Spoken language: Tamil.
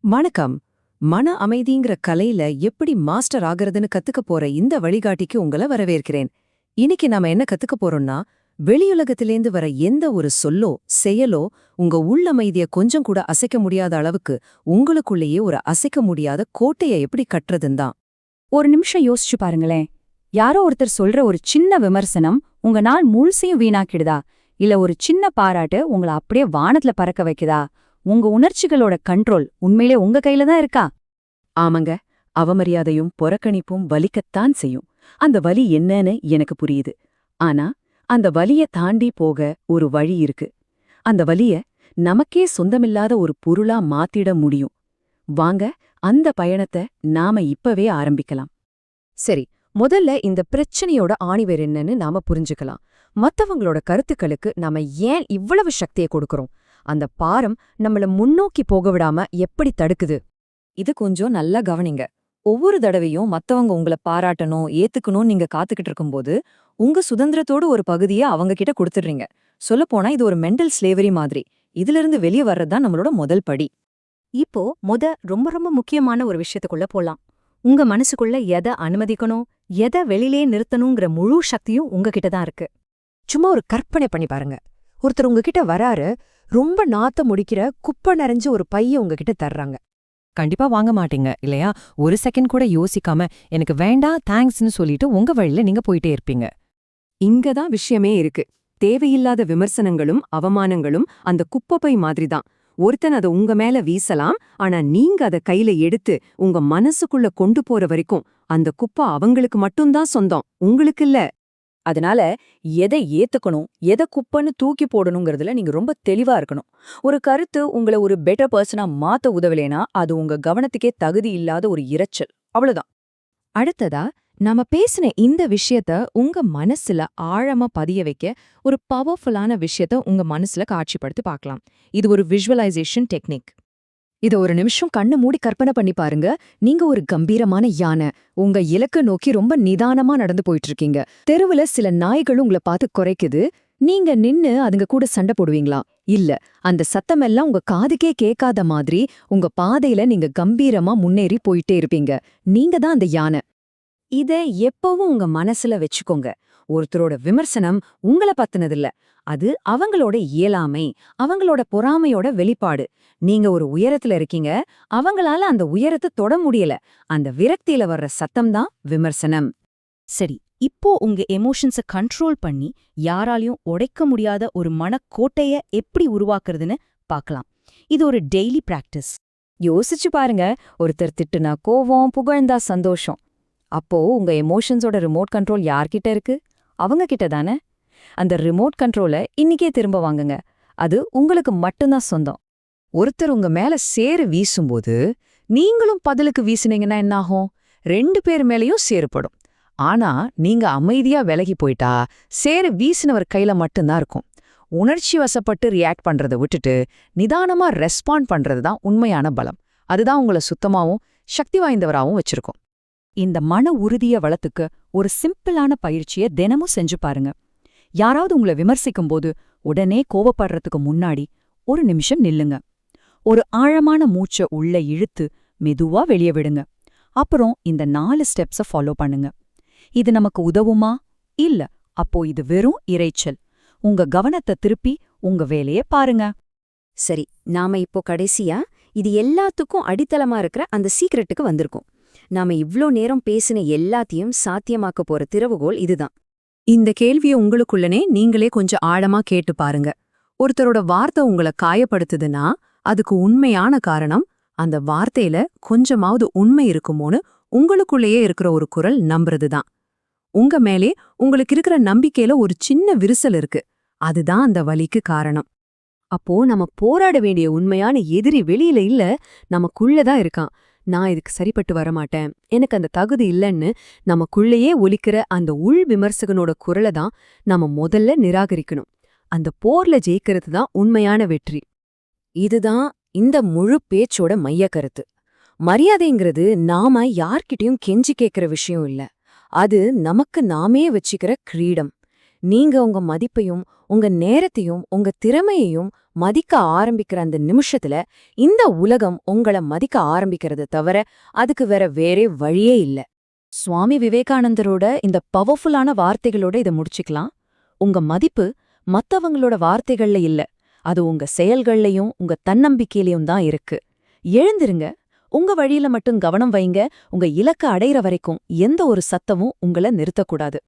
வணக்கம். மன அமைதிங்கிற கலையில எப்படி மாஸ்டர் ஆகுறதுன்னு கத்துக்க போற இந்த வழிகாட்டிக்கு உங்கள வரவேற்கிறேன். இன்னைக்கு நாம என்ன கத்துக்க போறோம்னா, வெளியுலகத்திலேந்து வர எந்த ஒரு சொல்லோ, செயலோ உங்க உள்ளமைதிய கொஞ்சம் கூட அசைக்க முடியாத அளவுக்கு உங்களுக்குள்ளேயே ஒரு அசைக்க முடியாத கோட்டைய எப்படி கட்டுறதுன்னு தான். ஒரு நிமிஷம் யோசிச்சு பாருங்களேன். யாரோ ஒருத்தர் சொல்ற ஒரு சின்ன விமர்சனம் உங்க நாள் முழுசையும் வீணாக்கிடுதா? இல்ல ஒரு சின்ன பாராட்டு உங்கள அப்படியே வானத்துல பறக்க வைக்குதா? உங்க உணர்ச்சிகளோட கண்ட்ரோல் உண்மையிலே உங்க கையில தான் இருக்கா? ஆமாங்க, அவமரியாதையும் புறக்கணிப்பும் வலிக்கத்தான் செய்யும். அந்த வலி என்னன்னு எனக்கு புரியுது. ஆனா அந்த வலிய தாண்டி போக ஒரு வழி இருக்கு. அந்த வலிய நமக்கே சொந்தமில்லாத ஒரு பொருளா மாத்திட முடியும். வாங்க, அந்த பயணத்தை நாம இப்பவே ஆரம்பிக்கலாம். சரி, முதல்ல இந்த பிரச்சனையோட ஆணிவேர் என்னன்னு நாம புரிஞ்சுக்கலாம். மத்தவங்களோட கருத்துக்களுக்கு நாம ஏன் இவ்வளவு சக்தியை கொடுக்கறோம்? அந்த பாரம் நம்மள முன்னோக்கி போக விடாம எப்படி தடுக்குது? இது கொஞ்சம் நல்லா கவனிங்க. ஒவ்வொரு தடவையும் மத்தவங்க உங்கள பாராட்டணும், ஏத்துக்கணும்னு நீங்க காத்துக்கிட்டு இருக்கும்போது, உங்க சுதந்திரத்தோட ஒரு பகுதியை அவங்க கிட்ட கொடுத்துடுறீங்க. சொல்லப்போனா இது ஒரு மெண்டல் ஸ்லேவரி மாதிரி. இதிலிருந்து வெளியே வர்றதுதான் நம்மளோட முதல் படி. இப்போ ரொம்ப ரொம்ப முக்கியமான ஒரு விஷயத்துக்குள்ள போலாம். உங்க மனசுக்குள்ள எதை அனுமதிக்கணும், எதை வெளியிலே நிறுத்தணுங்கிற முழு சக்தியும் உங்ககிட்ட தான் இருக்கு. சும்மா ஒரு கற்பனை பண்ணி பாருங்க. ஒருத்தர் உங்ககிட்ட வராரு, ரொம்ப நாத்த முடிக்கிற குப்பை நிறைஞ்ச ஒரு பைய உங்ககிட்ட தர்றாங்க. கண்டிப்பா வாங்க மாட்டீங்க இல்லையா? ஒரு செகண்ட் கூட யோசிக்காம எனக்கு வேண்டாம் தேங்க்ஸ்னு சொல்லிட்டு உங்க வழியில நீங்க போயிட்டே இருப்பீங்க. இங்கதான் விஷயமே இருக்கு. தேவையில்லாத விமர்சனங்களும் அவமானங்களும் அந்த குப்பப்பை மாதிரிதான். ஒருத்தன் அதை உங்க மேல வீசலாம், ஆனா நீங்க அதை கையில எடுத்து உங்க மனசுக்குள்ள கொண்டு போற வரைக்கும் அந்த குப்பை அவங்களுக்கு மட்டும்தான் சொந்தம், உங்களுக்கு இல்ல. அதனால எதை ஏத்துக்கணும், எதை குப்பன்னு தூக்கி போடணுங்கிறதுல நீங்க ரொம்ப தெளிவா இருக்கணும். ஒரு கருத்து உங்களை ஒரு பெட்டர் பர்சனா மாத்த உதவலேனா அது உங்க கவனத்துக்கே தகுதி இல்லாத ஒரு இரைச்சல், அவ்வளவுதான். அடுத்ததா, நாம பேசின இந்த விஷயத்த உங்க மனசுல ஆழமா பதிய வைக்க ஒரு பவர்ஃபுல்லான விஷயத்த உங்க மனசுல காட்சிப்படுத்தி பார்க்கலாம். இது ஒரு விஷுவலைசேஷன் டெக்னிக். இத ஒரு நிமிஷம் கண்ணு மூடி கற்பனை பண்ணி பாருங்க. நீங்க ஒரு கம்பீரமான யானை, உங்க இலக்க நோக்கி ரொம்ப நிதானமா நடந்து போயிட்டு இருக்கீங்க. தெருவுல சில நாய்கள் உங்களை பார்த்து குறைக்குது. நீங்க நின்னு அதுங்க கூட சண்டை போடுவீங்களா? இல்ல, அந்த சத்தமெல்லாம் உங்க காதுக்கே கேட்காத மாதிரி உங்க பாதையில நீங்க கம்பீரமா முன்னேறி போயிட்டே இருப்பீங்க. நீங்க தான் அந்த யானை. இத எப்பவும் உங்க மனசுல வச்சுக்கோங்க. ஒருத்தரோட விமர்சனம் உங்கள பத்தினதில்ல. அது அவங்களோட இயலாமை, அவங்களோட பொறாமையோட வெளிப்பாடு. நீங்க ஒரு உயரத்துல இருக்கீங்க, அவங்களால அந்த உயரத்தை தொட முடியல. அந்த விரக்தியில வர்ற சத்தம் தான் விமர்சனம். சரி, இப்போ உங்க எமோஷன்ஸ கண்ட்ரோல் பண்ணி யாராலையும் உடைக்க முடியாத ஒரு மனக்கோட்டைய எப்படி உருவாக்குறதுன்னு பார்க்கலாம். இது ஒரு டெய்லி பிராக்டிஸ். யோசிச்சு பாருங்க, ஒருத்தர் திட்டுனா கோவம், புகழ்ந்தா சந்தோஷம். அப்போ உங்க எமோஷன்ஸோட ரிமோட் கண்ட்ரோல் யார்கிட்ட இருக்கு? அவங்க கிட்ட தானே. அந்த ரிமோட் கண்ட்ரோல இன்னிக்கே திரும்ப வாங்குங்க. அது உங்களுக்கு மட்டும்தான் சொந்தம். ஒருத்தர் உங்க மேல சேறு வீசும்போது நீங்களும் பதிலுக்கு வீசுனீங்கன்னா என்னாகும்? 2 பேர் மேலயும் சேறுபடும். ஆனா நீங்க அமைதியா விலகி போயிட்டா சேறு வீசினவர் கையில மட்டும்தான் இருக்கும். உணர்ச்சி வசப்பட்டு ரியாக்ட் பண்றதை விட்டுட்டு நிதானமா ரெஸ்பாண்ட் பண்றது தான் உண்மையான பலம். அதுதான் உங்களை சுத்தமாவும் சக்தி வாய்ந்தவராகவும் வச்சிருக்கும். இந்த மன உறுதிய வளத்துக்கு ஒரு சிம்பிளான பயிற்சியை தினமும் செஞ்சு பாருங்க. யாராவது உங்களை விமர்சிக்கும் போது உடனே கோவப்படுறதுக்கு முன்னாடி ஒரு நிமிஷம் நில்லுங்க. ஒரு ஆழமான மூச்சை உள்ள இழுத்து மெதுவா வெளியே விடுங்க. அப்புறம் இந்த 4 ஸ்டெப்ஸை ஃபாலோ பண்ணுங்க. இது நமக்கு உதவுமா? இல்ல, அப்போ இது வெறும் இரைச்சல். உங்க கவனத்தை திருப்பி உங்க வேலையை பாருங்க. சரி, நாம இப்போ கடைசியா இது எல்லாத்துக்கும் அடித்தளமா இருக்கிற அந்த சீக்ரெட்டுக்கு வந்திருக்கோம். நாம இவ்ளோ நேரம் பேசின எல்லாத்தையும் சாத்தியமாக்க போற திறவுகோல் இதுதான். இந்த கேள்வியை உங்களுக்குள்ளனே நீங்களே கொஞ்சம் ஆழமா கேட்டு பாருங்க. ஒருத்தரோட வார்த்தை உங்களை காயப்படுத்துதுன்னா அதுக்கு உண்மையான காரணம் அந்த வார்த்தையில கொஞ்சமாவது உண்மை இருக்குமோன்னு உங்களுக்குள்ளேயே இருக்கிற ஒரு குரல் நம்புறதுதான். உங்க மேலே உங்களுக்கு இருக்கிற நம்பிக்கையில ஒரு சின்ன விரிசல் இருக்கு. அதுதான் அந்த வலிக்கு காரணம். அப்போ நம்ம போராட வேண்டிய உண்மையான எதிரி வெளியில இல்ல, நமக்குள்ளதான் இருக்கான். நான் இதுக்கு சரிப்பட்டு வரமாட்டேன், எனக்கு அந்த தகுதி இல்லைன்னு நமக்குள்ளேயே ஒலிக்கிற அந்த உள் விமர்சகனோட குரலை தான் நாம முதல்ல நிராகரிக்கணும். அந்த போர்ல ஜெயிக்கிறது தான் உண்மையான வெற்றி. இதுதான் இந்த முழு பேச்சோட மைய கருத்து. மரியாதைங்கிறது நாம யார்கிட்டயும் கெஞ்சி கேட்கிற விஷயம் இல்ல, அது நமக்கு நாமே வச்சுக்கிற கிரீடம். நீங்க உங்க மதிப்பையும் உங்க நேரத்தையும் உங்க திறமையையும் மதிக்க ஆரம்பிக்கிற அந்த நிமிஷத்துல இந்த உலகம் உங்கள மதிக்க ஆரம்பிக்கிறத தவிர அதுக்கு வேற வழியே இல்ல. சுவாமி விவேகானந்தரோட இந்த பவர்ஃபுல்லான வார்த்தைகளோட இதை முடிச்சுக்கலாம். உங்க மதிப்பு மத்தவங்களோட வார்த்தைகள்ல இல்ல, அது உங்க செயல்கள்லயும் உங்க தன்னம்பிக்கையிலயும் தான் இருக்கு. எழுந்திருங்க, உங்க வழியில மட்டும் கவனம் வைங்க. உங்க இலக்க அடையிற வரைக்கும் எந்த ஒரு சத்தமும் உங்கள நிறுத்தக்கூடாது.